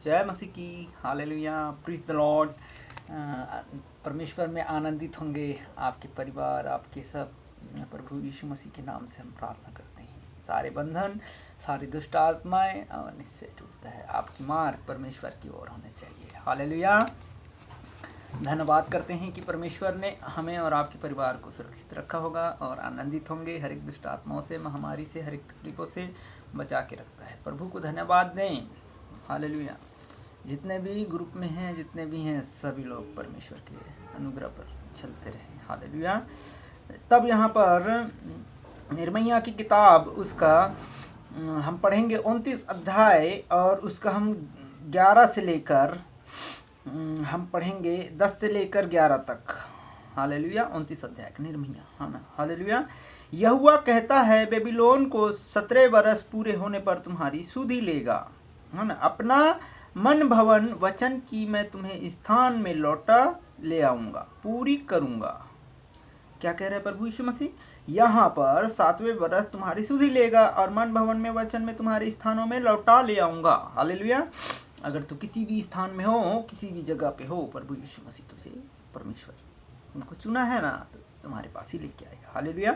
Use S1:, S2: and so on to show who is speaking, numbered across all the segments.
S1: जय मसीह की। Hallelujah, praise the Lord. परमेश्वर में आनंदित होंगे आपके परिवार, आपके सब। प्रभु यीशु मसीह के नाम से हम प्रार्थना करते हैं। सारे बंधन, सारी दुष्ट आत्माएं और निश्चय टूटता है। आपकी मार्ग परमेश्वर की ओर होने चाहिए। हालेलुया। धन्यवाद करते हैं कि परमेश्वर ने हमें और आपके परिवार को सुरक्षित रखा होगा और आनंदित होंगे। हर एक दुष्ट आत्माओं से, महामारी से, हर एक तकलीफों से बचा के रखता है। प्रभु को धन्यवाद दें। हालेलुया। जितने भी ग्रुप में हैं, जितने भी हैं, सभी लोग परमेश्वर के अनुग्रह पर चलते रहें। हालेलुया। तब यहाँ पर यिर्मयाह की किताब, उसका हम पढ़ेंगे 29 अध्याय और उसका हम 11 से लेकर हम पढ़ेंगे 10 से लेकर 11 तक। हालेलुया। 29 अध्याय यिर्मयाह, हाँ ना। हालेलुया। यहोवा कहता है, बेबीलोन को 17 वर्ष पूरे होने पर तुम्हारी सुधि लेगा, है ना। अपना मन भवन वचन की मैं तुम्हें स्थान में लौटा ले आऊंगा, पूरी करूंगा। क्या कह रहे हैं प्रभु यीशु मसीह? यहाँ पर 7वें वर्ष तुम्हारी सुधि लेगा और मन भवन में वचन में तुम्हारे स्थानों में लौटा ले आऊंगा। हालेलुया। अगर तो किसी भी स्थान में हो, किसी भी जगह पे हो, प्रभु यीशु मसीह तुझे, परमेश्वर तुमको चुना है ना, तो तुम्हारे पास ही लेके आएगा। हालेलुया।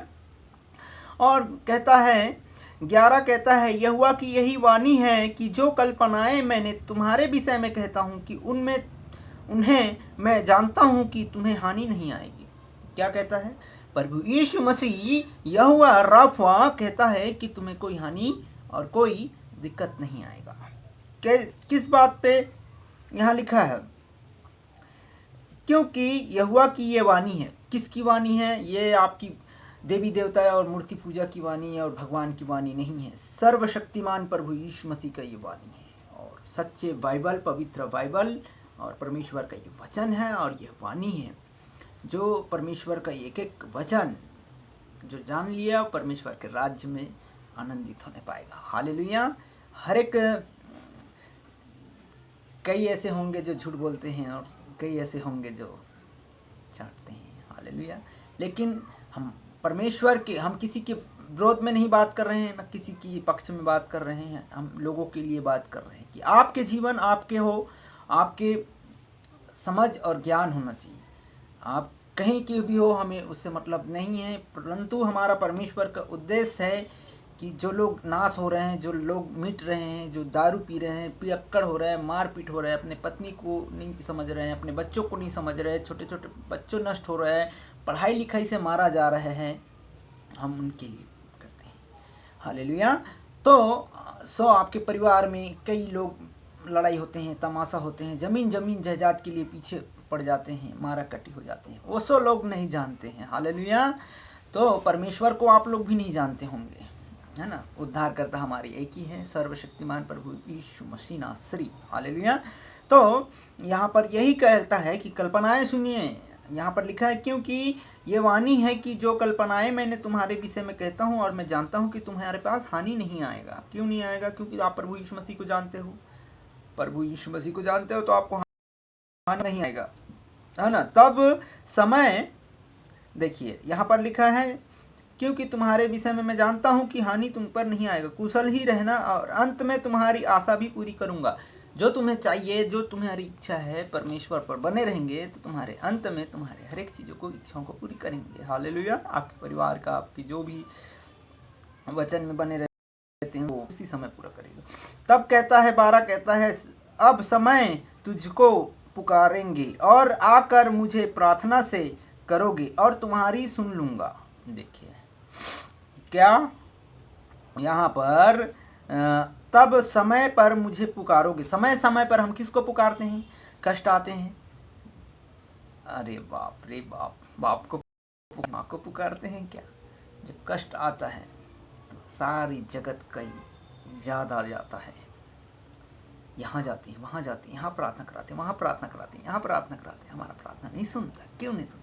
S1: और कहता है 11 कहता है, यहोवा की यही वाणी है कि जो कल्पनाएं मैंने तुम्हारे विषय में कहता हूँ कि उन्हें मैं जानता हूँ कि तुम्हें हानि नहीं आएगी। क्या कहता है प्रभु यीशु मसीह? यहोवा राफा कहता है कि तुम्हें कोई हानि और कोई दिक्कत नहीं आएगा। किस बात पे यहाँ लिखा है? क्योंकि यहोवा की ये वाणी है। किसकी वाणी है? ये आपकी देवी देवता और मूर्ति पूजा की वाणी और भगवान की वाणी नहीं है। सर्वशक्तिमान प्रभु यीशु मसीह का ये वाणी है और सच्चे बाइबल, पवित्र बाइबल और परमेश्वर का ये वचन है और ये वाणी है। जो परमेश्वर का एक एक वचन जो जान लिया, परमेश्वर के राज्य में आनंदित होने पाएगा। हालेलुया। हर एक, कई ऐसे होंगे जो झूठ बोलते हैं और कई ऐसे होंगे जो चाटते हैं। हालेलुया। लेकिन हम परमेश्वर के, हम किसी के विरोध में नहीं बात कर रहे हैं, न किसी की पक्ष में बात कर रहे हैं। हम लोगों के लिए बात कर रहे हैं कि आपके जीवन आपके हो, आपके समझ और ज्ञान होना चाहिए। आप कहीं के भी हो, हमें उससे मतलब नहीं है, परंतु हमारा परमेश्वर का उद्देश्य है कि जो लोग नाश हो रहे हैं, जो लोग मिट रहे हैं, जो दारू पी रहे हैं, पियक्कड़ हो रहे हैं, मारपीट हो रहे हैं, अपने पत्नी को नहीं समझ रहे हैं, अपने बच्चों को नहीं समझ रहे हैं, छोटे छोटे बच्चों नष्ट हो रहे हैं, पढ़ाई लिखाई से मारा जा रहे हैं, हम उनके लिए करते हैं। हालेलुया। तो आपके परिवार में कई लोग लड़ाई होते हैं, तमाशा होते हैं, जमीन जायदाद के लिए पीछे पड़ जाते हैं, मारा कटी हो जाते हैं। वो सो लोग नहीं जानते हैं। हालेलुया। तो परमेश्वर को आप लोग भी नहीं जानते होंगे, है ना। उद्धार करता हमारे एक ही है, सर्वशक्तिमान प्रभु यीशु मसीह नासरी। हालेलुया। तो यहाँ पर यही कहता है कि कल्पनाएं सुनिए। यहाँ पर लिखा है, क्योंकि ये वाणी है कि जो कल्पनाएं मैंने तुम्हारे विषय में कहता हूँ और मैं जानता हूँ कि तुम्हारे पास हानि नहीं आएगा। क्यों नहीं आएगा? क्योंकि आप प्रभु यीशु मसीह को जानते हो। प्रभु यीशु मसीह को जानते हो तो आपको हानि नहीं आएगा, है ना। तब समय, देखिए यहाँ पर लिखा है, क्योंकि तुम्हारे विषय में मैं जानता हूँ कि हानि तुम पर नहीं आएगा, कुशल ही रहना और अंत में तुम्हारी आशा भी पूरी करूँगा। जो तुम्हें चाहिए, जो तुम्हारी इच्छा है, परमेश्वर पर बने रहेंगे तो तुम्हारे अंत में तुम्हारे हर एक चीज़ों को, इच्छाओं को पूरी करेंगे। हालेलुया। आपके परिवार का, आपकी जो भी वचन में बने रहते हैं, वो उसी समय पूरा करेगा। तब कहता है 12 कहता है, अब समय तुझको पुकारेंगे और आकर मुझे प्रार्थना से करोगे और तुम्हारी सुन लूँगा। देखिए क्या यहाँ पर तब समय पर मुझे पुकारोगे। समय पर हम किसको पुकारते हैं? कष्ट आते हैं, अरे बाप रे बाप, बाप को, माँ को पुकारते हैं क्या? जब कष्ट आता है तो सारी जगत का याद आ जाता है। यहाँ जाते हैं, वहाँ जाते हैं, यहाँ प्रार्थना कराते हैं, वहाँ प्रार्थना कराते हैं, यहाँ प्रार्थना कराते हैं, हमारा प्रार्थना नहीं सुनता। क्यों नहीं सुनता?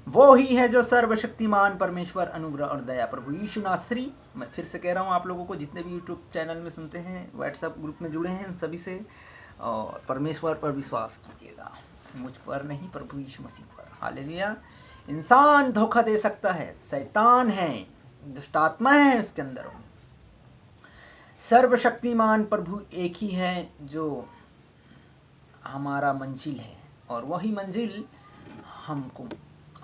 S1: वो ही है जो सर्वशक्तिमान परमेश्वर, अनुग्रह और दया प्रभु यीशु नासरी। मैं फिर से कह रहा हूँ आप लोगों को, जितने भी यूट्यूब चैनल में सुनते हैं, व्हाट्सएप ग्रुप में जुड़े हैं, सभी से, और परमेश्वर पर विश्वास कीजिएगा, मुझ पर नहीं, प्रभु यीशु मसीह पर। हालेलुया। इंसान धोखा दे सकता है, शैतान है, दुष्ट आत्मा है उसके अंदर में। सर्वशक्तिमान प्रभु एक ही है जो हमारा मंजिल है और वही मंजिल हमको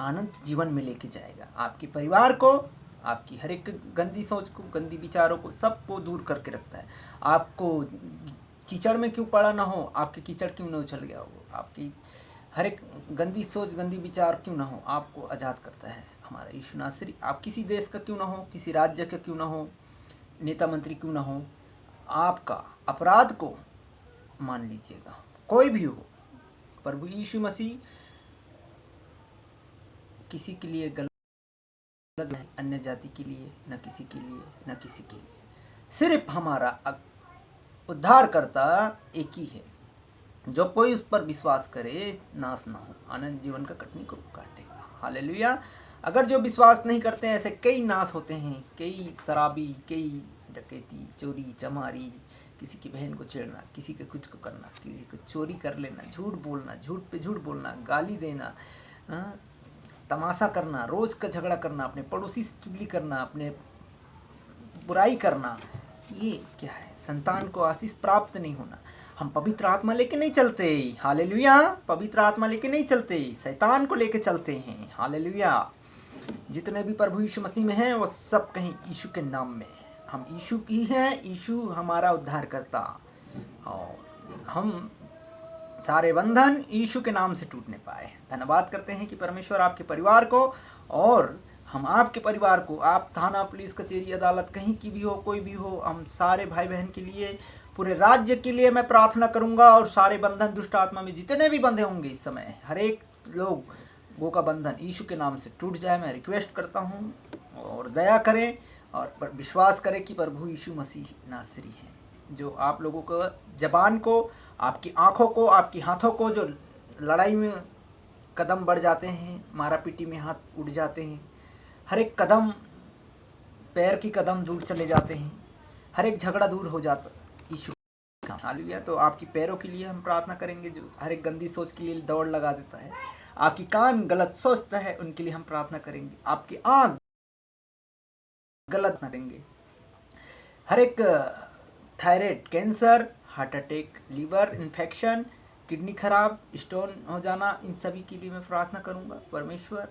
S1: आनंद जीवन में लेके जाएगा। आपके परिवार को, आपकी हर एक गंदी सोच को, गंदी विचारों को, सबको दूर करके रखता है। आपको कीचड़ में क्यों पड़ा ना हो, आपके कीचड़ क्यों न उछल गया हो, आपकी हर एक गंदी सोच, गंदी विचार क्यों ना हो, आपको आज़ाद करता है हमारा यीशु नासरी। आप किसी देश का क्यों ना हो, किसी राज्य का क्यों ना हो, नेता मंत्री क्यों ना हो, आपका अपराध को मान लीजिएगा, कोई भी हो, प्रभु यीशु मसीह किसी के लिए गलत है, अन्य जाति के लिए, न किसी के लिए, न किसी के लिए। सिर्फ हमारा उद्धारकर्ता एक ही है। जो कोई उस पर विश्वास करे नाश ना हो, अनंत जीवन का कटनी को काटेगा। हालेलुया। अगर जो विश्वास नहीं करते हैं, ऐसे कई नाश होते हैं, कई शराबी, कई डकैती, चोरी, चमारी, किसी की बहन को छेड़ना, किसी के कुछ को करना, किसी को चोरी कर लेना, झूठ बोलना, झूठ पे झूठ बोलना, गाली देना, तमाशा करना, रोज का झगड़ा करना, अपने पड़ोसी से चुगली करना, अपने बुराई करना, ये क्या है? संतान को आशीष प्राप्त नहीं होना। हम पवित्र आत्मा लेके नहीं चलते। हालेलुया। पवित्र आत्मा लेके नहीं चलते, शैतान को लेके चलते हैं। हालेलुया। जितने भी प्रभु यीशु मसीह में हैं वो सब कहीं यीशु के नाम में। हम यीशु की हैं, यीशु हमारा उद्धार करता, और हम सारे बंधन यीशु के नाम से टूटने पाए। धन्यवाद करते हैं कि परमेश्वर आपके परिवार को और हम आपके परिवार को, आप थाना, पुलिस, कचहरी, अदालत, कहीं की भी हो, कोई भी हो, हम सारे भाई बहन के लिए, पूरे राज्य के लिए मैं प्रार्थना करूंगा। और सारे बंधन दुष्ट आत्मा में जितने भी बंधे होंगे इस समय, हर एक लोगों का बंधन यीशु के नाम से टूट जाए, मैं रिक्वेस्ट करता हूँ। और दया करें और विश्वास करें कि प्रभु यीशु मसीह नासरी है, जो आप लोगों को, जबान को, आपकी आँखों को, आपकी हाथों को, जो लड़ाई में कदम बढ़ जाते हैं, मारा पीटी में हाथ उड़ जाते हैं, हर एक कदम, पैर की कदम दूर चले जाते हैं, हर एक झगड़ा दूर हो जाता यीशु का। हालेलुया। तो आपकी पैरों के लिए हम प्रार्थना करेंगे, जो हर एक गंदी सोच के लिए दौड़ लगा देता है। आपकी कान गलत सोचता है, उनके लिए हम प्रार्थना करेंगे। आपकी आँख गलत करेंगे। हर एक thyroid, cancer, heart attack, liver infection, kidney खराब, स्टोन हो जाना, इन सभी के लिए मैं प्रार्थना करूंगा। परमेश्वर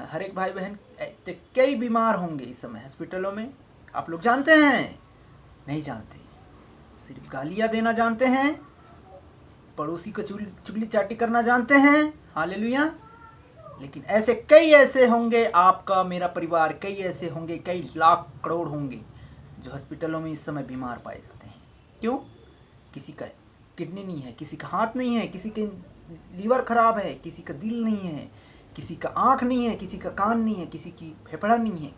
S1: हर एक भाई बहन, कई बीमार होंगे इस समय हॉस्पिटलों में। आप लोग जानते हैं? नहीं जानते, सिर्फ गालियां देना जानते हैं, पड़ोसी को चुगली चाटी करना जानते हैं। हालेलुया। लेकिन ऐसे कई ऐसे होंगे, आपका, मेरा परिवार, कई ऐसे होंगे, कई लाख करोड़ होंगे जो हॉस्पिटलों में इस समय बीमार पाए जाते हैं। क्यों? किसी का किडनी नहीं है, किसी का हाथ नहीं है, किसी के लीवर खराब है, किसी का दिल नहीं है, किसी का आँख नहीं है, किसी का कान नहीं है, किसी की फेफड़ा नहीं है,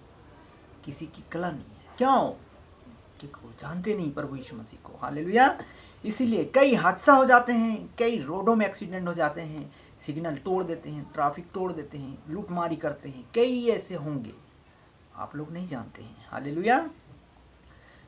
S1: किसी की गला नहीं है। क्यों? क्योंकि वो जानते नहीं प्रभु यीशु मसीह को। हालेलुया। इसीलिए कई हादसा हो जाते हैं, कई रोडों में एक्सीडेंट हो जाते हैं, सिग्नल तोड़ देते हैं, ट्रैफिक तोड़ देते हैं, लूटमारी करते हैं, कई ऐसे होंगे, आप लोग नहीं जानते हैं। हालेलुया।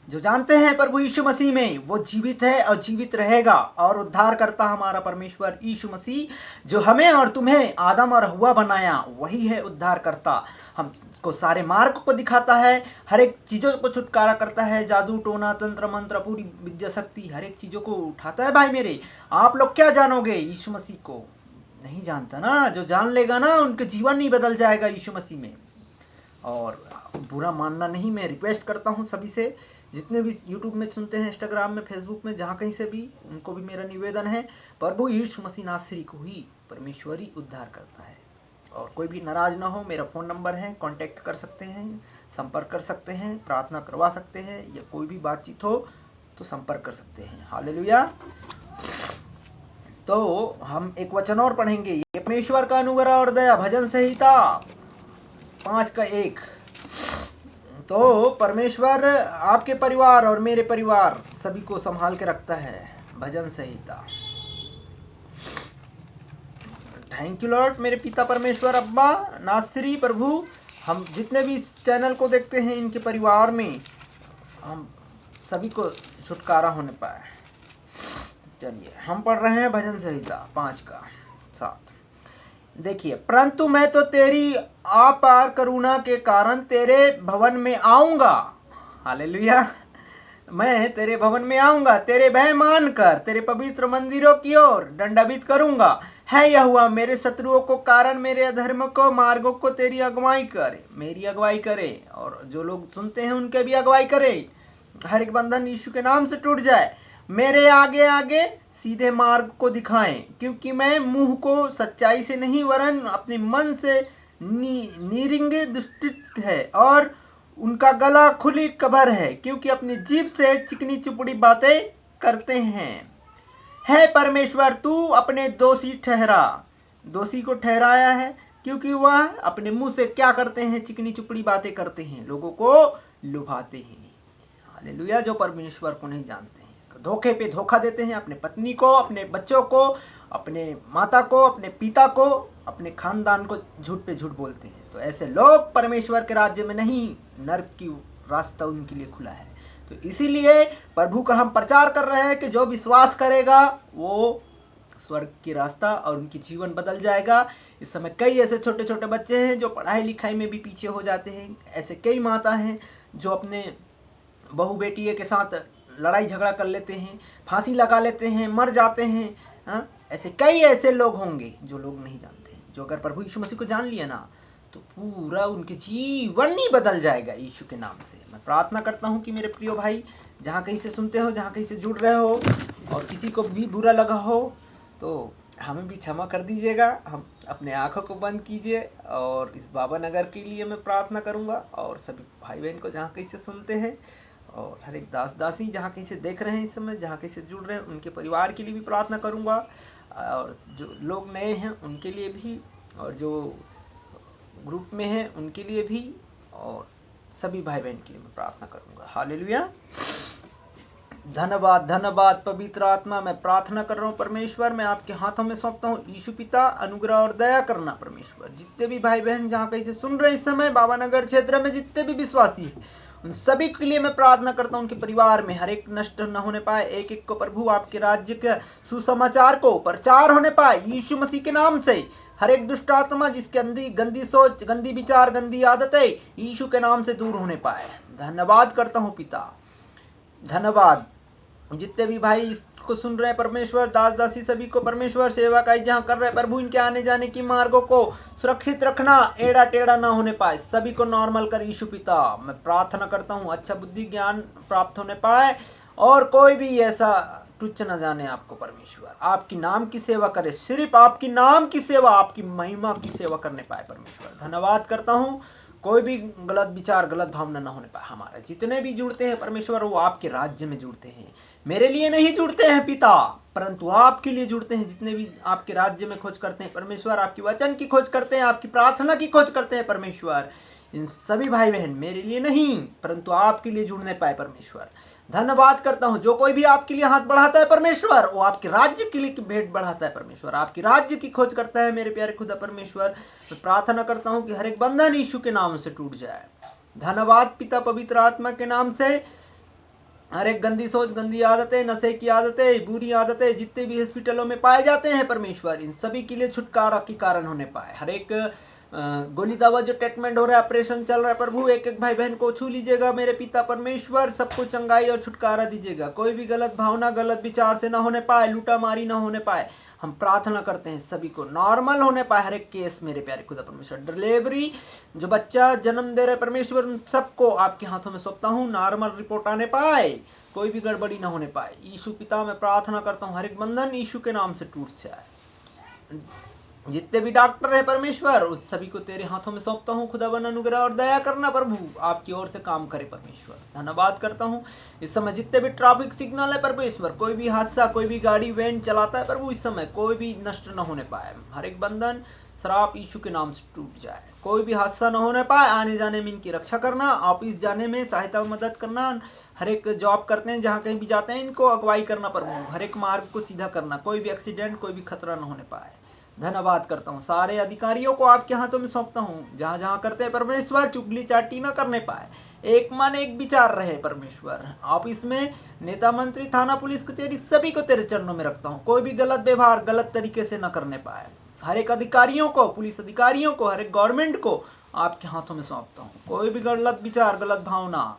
S1: जो जानते हैं प्रभु यीशु मसीह में, वो जीवित है और जीवित रहेगा। और उद्धार करता हमारा परमेश्वर यीशु मसीह, जो हमें और तुम्हें आदम और हव्वा बनाया, वही है उद्धार करता। हमको सारे मार्ग को दिखाता है, हर एक चीज़ों को छुटकारा करता है। जादू, टोना, तंत्र मंत्र, पूरी विद्या शक्ति, हर एक चीज़ों को उठाता है। भाई मेरे, आप लोग क्या जानोगे? यीशु मसीह को नहीं जानता ना। जो जान लेगा ना, उनके जीवन ही बदल जाएगा यीशु मसीह में। और बुरा मानना नहीं, मैं रिक्वेस्ट करता हूँ सभी से, जितने भी यूट्यूब में सुनते हैं, इंस्टाग्राम में, फेसबुक में, जहाँ कहीं से भी, उनको भी मेरा निवेदन है, प्रभु यीशु मसीह नासरी को ही परमेश्वरी उद्धार करता है। और कोई भी नाराज ना हो, मेरा फ़ोन नंबर है, कांटेक्ट कर सकते हैं, संपर्क कर सकते हैं, प्रार्थना करवा सकते हैं, या कोई भी बातचीत हो तो संपर्क कर सकते हैं। हालेलुया। तो हम एक वचन और पढ़ेंगे, ये परमेश्वर का अनुग्रह और दया, भजन संहिता 5:1। तो परमेश्वर आपके परिवार और मेरे परिवार सभी को संभाल के रखता है। भजन संहिता। थैंक यू लॉर्ड, मेरे पिता परमेश्वर, अब्बा नासरी प्रभु, हम जितने भी इस चैनल को देखते हैं, इनके परिवार में हम सभी को छुटकारा होने पाए। चलिए हम पढ़ रहे हैं भजन संहिता 5:7। देखिए, परंतु मैं तो तेरी अपार करुणा के कारण तेरे भवन में आऊंगा। हालेलुया। मैं तेरे भवन में आऊंगा, तेरे भय मानकर तेरे पवित्र मंदिरों की ओर दंडावित करूंगा। है यहोवा मेरे शत्रुओं को कारण मेरे अधर्म को मार्गों को तेरी अगुवाई करे, मेरी अगुवाई करे, और जो लोग सुनते हैं उनके भी अगुवाई करे। हर एक बंधन यीशु के नाम से टूट जाए। मेरे आगे आगे सीधे मार्ग को दिखाएं, क्योंकि मैं मुंह को सच्चाई से नहीं वरन अपने मन से निरिंगे दुष्ट है, और उनका गला खुली कबर है, क्योंकि अपनी जीभ से चिकनी चुपड़ी बातें करते हैं। है परमेश्वर तू अपने दोषी ठहरा, दोषी को ठहराया है, क्योंकि वह अपने मुंह से क्या करते हैं, चिकनी चुपड़ी बातें करते हैं, लोगों को लुभाते हैं। हालेलुया। जो परमेश्वर को नहीं जानते हैं, धोखे पे धोखा देते हैं, अपने पत्नी को, अपने बच्चों को, अपने माता को, अपने पिता को, अपने खानदान को झूठ पे झूठ बोलते हैं। तो ऐसे लोग परमेश्वर के राज्य में नहीं, नरक की रास्ता उनके लिए खुला है। तो इसीलिए प्रभु का हम प्रचार कर रहे हैं कि जो विश्वास करेगा वो स्वर्ग की रास्ता और उनकी जीवन बदल जाएगा। इस समय कई ऐसे छोटे छोटे बच्चे हैं जो पढ़ाई लिखाई में भी पीछे हो जाते हैं। ऐसे कई माता हैं जो अपने बहू बेटी के साथ लड़ाई झगड़ा कर लेते हैं, फांसी लगा लेते हैं, मर जाते हैं। हाँ, ऐसे कई ऐसे लोग होंगे जो लोग नहीं जानते हैं, जो अगर प्रभु यीशु मसीह को जान लिया ना तो पूरा उनके जीवन ही बदल जाएगा यीशु के नाम से। मैं प्रार्थना करता हूँ कि मेरे प्रिय भाई, जहाँ कहीं से सुनते हो, जहाँ कहीं से जुड़ रहे हो, और किसी को भी बुरा लगा हो तो हमें भी क्षमा कर दीजिएगा। हम अपने आँखों को बंद कीजिए, और इस बाबा नगर के लिए मैं प्रार्थना करूँगा, और सभी भाई बहन को जहाँ कहीं से सुनते हैं, और हर एक दास दासी जहाँ कहीं से देख रहे हैं इस समय, जहाँ कहीं से जुड़ रहे हैं, उनके परिवार के लिए भी प्रार्थना करूँगा, और जो लोग नए हैं उनके लिए भी, और जो ग्रुप में हैं उनके लिए भी, और सभी भाई बहन के लिए मैं प्रार्थना करूँगा। हालेलुया। धन्यवाद धन्यवाद पवित्र आत्मा। मैं प्रार्थना कर रहा हूँ परमेश्वर, मैं आपके हाथों में सौंपता हूँ। यीशु पिता अनुग्रह और दया करना परमेश्वर। जितने भी भाई बहन जहाँ कहीं से सुन रहे इस समय बाबा नगर क्षेत्र में, जितने भी विश्वासी हैं, उन सभी के लिए मैं प्रार्थना करता हूँ। उनके परिवार में हर एक नष्ट न होने पाए, एक एक को प्रभु आपके राज्य के सुसमाचार को प्रचार होने पाए यीशु मसीह के नाम से। हर एक दुष्ट आत्मा जिसके गंदी सोच, गंदी विचार, गंदी आदतें यीशु के नाम से दूर होने पाए। धन्यवाद करता हूँ पिता, धन्यवाद। जितने भी भाई इसको सुन रहे हैं परमेश्वर, दास दासी सभी को परमेश्वर, सेवा का जहाँ कर रहे हैं प्रभु, इनके आने जाने की मार्गों को सुरक्षित रखना, एड़ा टेढ़ा ना होने पाए, सभी को नॉर्मल कर यीशु पिता। मैं प्रार्थना करता हूँ अच्छा बुद्धि ज्ञान प्राप्त होने पाए, और कोई भी ऐसा तुच्छ न जाने आपको परमेश्वर, आपकी नाम की सेवा करे, सिर्फ आपकी नाम की सेवा, आपकी महिमा की सेवा करने पाए परमेश्वर। धन्यवाद करता हूँ। कोई भी गलत विचार, गलत भावना ना होने पाए। हमारे जितने भी जुड़ते हैं परमेश्वर, वो आपके राज्य में जुड़ते हैं, मेरे लिए नहीं जुड़ते हैं पिता, परंतु आपके लिए जुड़ते हैं। जितने भी आपके राज्य में खोज करते हैं परमेश्वर, आपकी वचन की खोज करते हैं, आपकी प्रार्थना की खोज करते हैं परमेश्वर, इन सभी भाई बहन मेरे लिए नहीं परंतु आपके लिए जुड़ने पाए परमेश्वर। धन्यवाद करता हूँ। जो कोई भी आपके लिए हाथ बढ़ाता है परमेश्वर, वो आपके राज्य के लिए भेंट बढ़ाता है परमेश्वर, आपके राज्य की खोज करता है मेरे प्यारे खुदा परमेश्वर। मैं प्रार्थना करता हूँ कि हर एक बंधन यीशु के नाम से टूट जाए। धन्यवाद पिता पवित्र आत्मा के नाम से। हर एक गंदी सोच, गंदी आदतें, नशे की आदतें, बुरी आदतें जितने भी हॉस्पिटलों में पाए जाते हैं परमेश्वर, इन सभी के लिए छुटकारा के कारण होने पाए। हर एक गोली दवा जो ट्रीटमेंट हो रहा है, ऑपरेशन चल रहा है प्रभु, एक एक भाई बहन को छू लीजिएगा मेरे पिता परमेश्वर, सबको चंगाई और छुटकारा दीजिएगा। कोई भी गलत भावना, गलत विचार से ना होने पाए, लूटा मारी ना होने पाए। हम प्रार्थना करते हैं सभी को नॉर्मल होने पाए हर एक केस मेरे प्यारे खुदा परमेश्वर। डिलीवरी जो बच्चा जन्म दे रहे परमेश्वर, उन सबको आपके हाथों में सौंपता हूँ, नॉर्मल रिपोर्ट आने पाए, कोई भी गड़बड़ी ना होने पाए। यीशु पिता मैं प्रार्थना करता हूँ हर एक बंधन यीशु के नाम से टूट जाए। जितने भी डॉक्टर है परमेश्वर, उन सभी को तेरे हाथों में सौंपता हूँ। खुदावन अनुग्रह और दया करना प्रभु, आपकी ओर से काम करे परमेश्वर। धन्यवाद करता हूँ। इस समय जितने भी ट्रैफिक सिग्नल है परमेश्वर, कोई भी हादसा, कोई भी गाड़ी वैन चलाता है प्रभु, इस समय कोई भी नष्ट न होने पाए। हर एक बंधन श्राप यीशु के नाम से टूट जाए। कोई भी हादसा न होने पाए, आने जाने में इनकी रक्षा करना, ऑफिस जाने में सहायता मदद करना। हर एक जॉब करते हैं जहाँ कहीं भी जाते हैं, इनको अगुवाई करना प्रभु, हर एक मार्ग को सीधा करना, कोई भी एक्सीडेंट, कोई भी खतरा न होने पाए। धन्यवाद करता हूँ। सारे अधिकारियों को आपके हाथों में सौंपता हूँ। जहाँ जहाँ करते हैं परमेश्वर, चुगली चाटी न करने पाए, एक मन एक विचार रहे परमेश्वर। ऑफिस में नेता मंत्री, थाना, पुलिस कचहरी, सभी को तेरे चरणों में रखता हूँ। कोई भी गलत व्यवहार गलत तरीके से न करने पाए। हर एक अधिकारियों को, पुलिस अधिकारियों को, हर एक गवर्नमेंट को आपके हाथों में सौंपता हूँ। कोई भी गलत विचार, गलत भावना